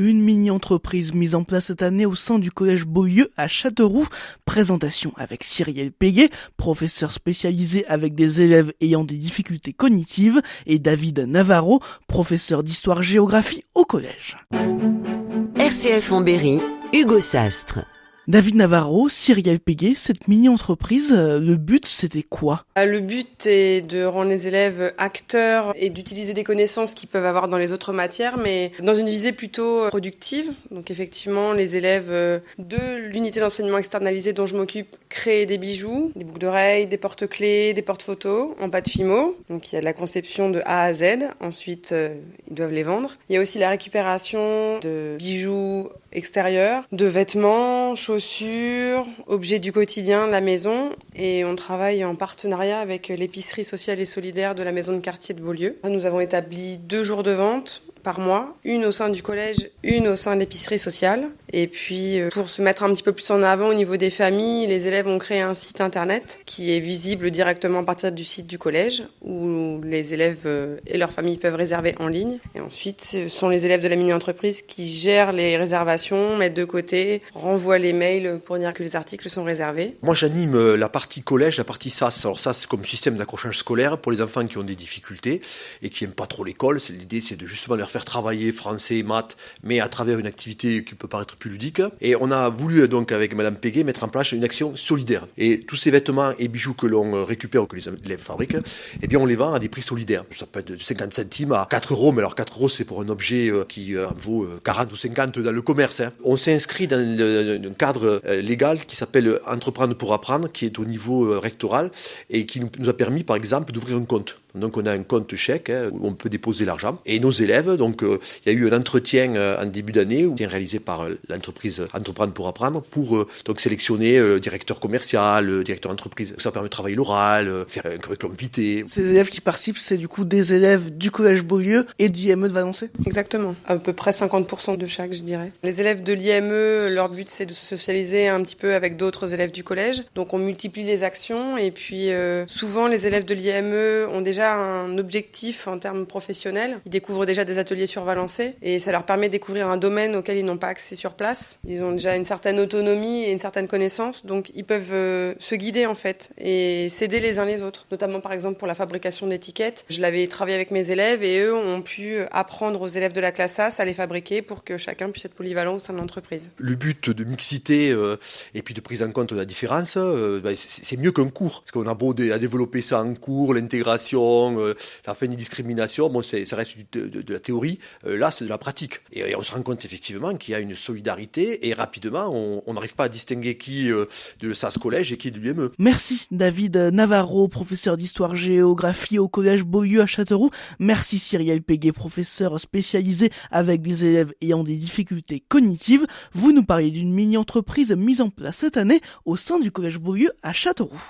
Une mini-entreprise mise en place cette année au sein du collège Beaulieu à Châteauroux. Présentation avec Cyrielle Péguet, professeur spécialisé avec des élèves ayant des difficultés cognitives, et David Navarro, professeur d'histoire-géographie au collège. RCF en Berry, Hugo Sastre. David Navarro, Cyrielle Péguet, cette mini-entreprise, le but c'était quoi? Le but est de rendre les élèves acteurs et d'utiliser des connaissances qu'ils peuvent avoir dans les autres matières, mais dans une visée plutôt productive. Donc effectivement, les élèves de l'unité d'enseignement externalisé dont je m'occupe créent des bijoux, des boucles d'oreilles, des porte-clés, des porte-photos en pâte Fimo. Donc il y a de la conception de A à Z. Ensuite, ils doivent les vendre. Il y a aussi la récupération de bijoux extérieurs, de vêtements, chaussures, objets du quotidien, la maison, et on travaille en partenariat avec l'épicerie sociale et solidaire de la maison de quartier de Beaulieu. Nous avons établi 2 jours de vente par mois, une au sein du collège, une au sein de l'épicerie sociale. Et puis, pour se mettre un petit peu plus en avant au niveau des familles, les élèves ont créé un site internet qui est visible directement à partir du site du collège, où les élèves et leurs familles peuvent réserver en ligne. Et ensuite, ce sont les élèves de la mini-entreprise qui gèrent les réservations, mettent de côté, renvoient les mails pour dire que les articles sont réservés. Moi, j'anime la partie collège, la partie SAS. Alors SAS, c'est comme système d'accrochage scolaire pour les enfants qui ont des difficultés et qui n'aiment pas trop l'école. L'idée, c'est de justement leur faire travailler français, maths, mais à travers une activité qui peut paraître plus ludique. Et on a voulu donc avec Madame Péguet mettre en place une action solidaire. Et tous ces vêtements et bijoux que l'on récupère ou que les élèves fabriquent, eh bien on les vend à des prix solidaires. Ça peut être de 50 centimes à 4 euros, mais alors 4 euros c'est pour un objet qui vaut 40 ou 50 dans le commerce. On s'est inscrit dans un cadre légal qui s'appelle Entreprendre pour apprendre, qui est au niveau rectoral et qui nous a permis par exemple d'ouvrir un compte. Donc on a un compte chèque où on peut déposer l'argent. Et nos élèves, donc il y a eu un entretien en début d'année réalisé par l'entreprise Entreprendre pour apprendre pour donc sélectionner le directeur commercial, le directeur d'entreprise. Ça permet de travailler l'oral, faire un curriculum vitae. Ces élèves qui participent, c'est du coup des élèves du collège Beaulieu et d'IME de Valençay? Exactement, à peu près 50% de chaque, je dirais. Les élèves de l'IME, leur but c'est de se socialiser un petit peu avec d'autres élèves du collège. Donc on multiplie les actions et puis souvent les élèves de l'IME ont déjà un objectif en termes professionnels. Ils découvrent déjà des ateliers sur Valençay et ça leur permet de découvrir un domaine auquel ils n'ont pas accès sur place. Ils ont déjà une certaine autonomie et une certaine connaissance, donc ils peuvent se guider en fait et s'aider les uns les autres. Notamment par exemple pour la fabrication d'étiquettes. Je l'avais travaillé avec mes élèves et eux ont pu apprendre aux élèves de la classe A à les fabriquer pour que chacun puisse être polyvalent au sein de l'entreprise. Le but de mixité et puis de prise en compte de la différence, c'est mieux qu'un cours. Parce qu'on a beau à développer ça en cours, l'intégration, la fin des discriminations, bon, ça reste de la théorie. Là, c'est de la pratique. Et on se rend compte effectivement qu'il y a une solidarité et rapidement, on n'arrive pas à distinguer qui de SAS Collège et qui de l'UME. Merci David Navarro, professeur d'histoire-géographie au collège Beaulieu à Châteauroux. Merci Cyrielle Péguet, professeur spécialisé avec des élèves ayant des difficultés cognitives. Vous nous parliez d'une mini-entreprise mise en place cette année au sein du collège Beaulieu à Châteauroux.